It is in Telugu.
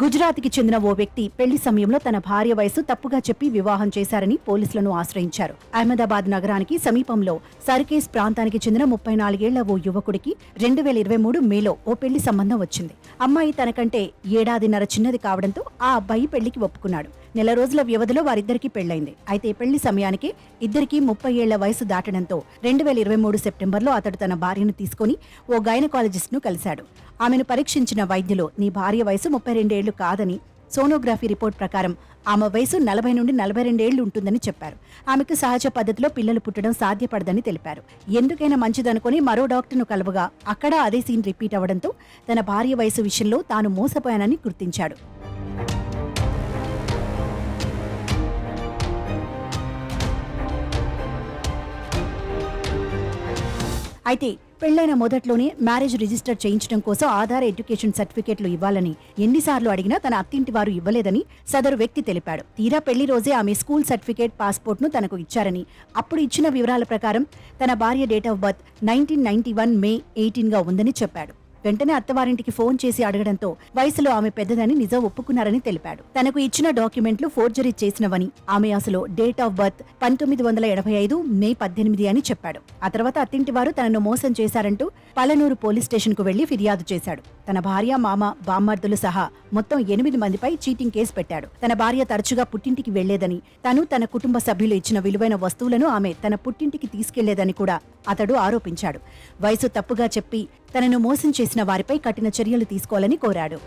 గుజరాత్కి చెందిన ఓ వ్యక్తి పెళ్లి సమయంలో తన భార్య వయసు తప్పుగా చెప్పి వివాహం చేశారని పోలీసులను ఆశ్రయించారు. అహ్మదాబాద్ నగరానికి సమీపంలో సర్కేస్ ప్రాంతానికి చెందిన 34 ఓ యువకుడికి 2023 మేలో ఓ పెళ్లి సంబంధం వచ్చింది. అమ్మాయి తనకంటే ఏడాదిన్నర చిన్నది కావడంతో ఆ అబ్బాయి పెళ్లికి ఒప్పుకున్నాడు. నెల రోజుల వ్యవధిలో వారిద్దరికీ పెళ్లైంది. అయితే పెళ్లి సమయానికి ఇద్దరికీ 30 ఏళ్ల వయసు దాటడంతో 2023 సెప్టెంబర్లో అతడు తన భార్యను తీసుకుని ఓ గైనకాలజిస్ట్ ను కలిశాడు. ఆమెను పరీక్షించిన వైద్యులు నీ భార్య వయసు 32 ఏళ్లు కాదని, సోనోగ్రఫీ రిపోర్ట్ ప్రకారం ఆమె వయసు 40 నుండి 42 ఏళ్లు ఉంటుందని చెప్పారు. ఆమెకు సహజ పద్ధతిలో పిల్లలు పుట్టడం సాధ్యపడదని తెలిపారు. ఎందుకైనా మంచిదనుకుని మరో డాక్టర్ను కలవగా అక్కడ అదే సీన్ రిపీట్ అవడంతో తన భార్య వయసు విషయంలో తాను మోసపోయానని గుర్తించాడు. అయితే పెళ్లైన మొదట్లోనే మ్యారేజ్ రిజిస్టర్ చేయించడం కోసం ఆధార్ ఎడ్యుకేషన్ సర్టిఫికేట్లు ఇవ్వాలని ఎన్నిసార్లు అడిగినా తన అత్తింటి వారు ఇవ్వలేదని సదరు వ్యక్తి తెలిపాడు. తీరా పెళ్లి రోజే ఆమె స్కూల్ సర్టిఫికేట్ పాస్పోర్ట్ ను తనకు ఇచ్చారని, అప్పుడు ఇచ్చిన వివరాల ప్రకారం తన భార్య డేట్ ఆఫ్ బర్త్ 1991 మే 18 గా ఉందని చెప్పాడు. వెంటనే అత్తవారింటికి ఫోన్ చేసి అడగడంతో వయసులో ఆమె పెద్దదని నిజం ఒప్పుకున్నారని తెలిపాడు. తనకు ఇచ్చిన డాక్యుమెంట్లు ఫోర్జరీ చేసినవని, ఆమె అసలు డేట్ ఆఫ్ బర్త్ 1985 మే 18 అని చెప్పాడు. ఆ తర్వాత అత్తింటి వారు తనను మోసం చేశారంటూ పలనూరు పోలీస్ స్టేషన్ కు వెళ్లి ఫిర్యాదు చేశాడు. తన భార్య, మామ, బామ్మర్దులు సహా మొత్తం 8 మందిపై చీటింగ్ కేసు పెట్టాడు. తన భార్య తరచుగా పుట్టింటికి వెళ్లేదని, తను తన కుటుంబ సభ్యులు ఇచ్చిన విలువైన వస్తువులను ఆమె తన పుట్టింటికి తీసుకెళ్లేదని కూడా అతడు ఆరోపించాడు. వయసు తప్పుగా చెప్పి తనను మోసం చేసిన వారిపై కఠిన చర్యలు తీసుకోవాలని కోరాడు.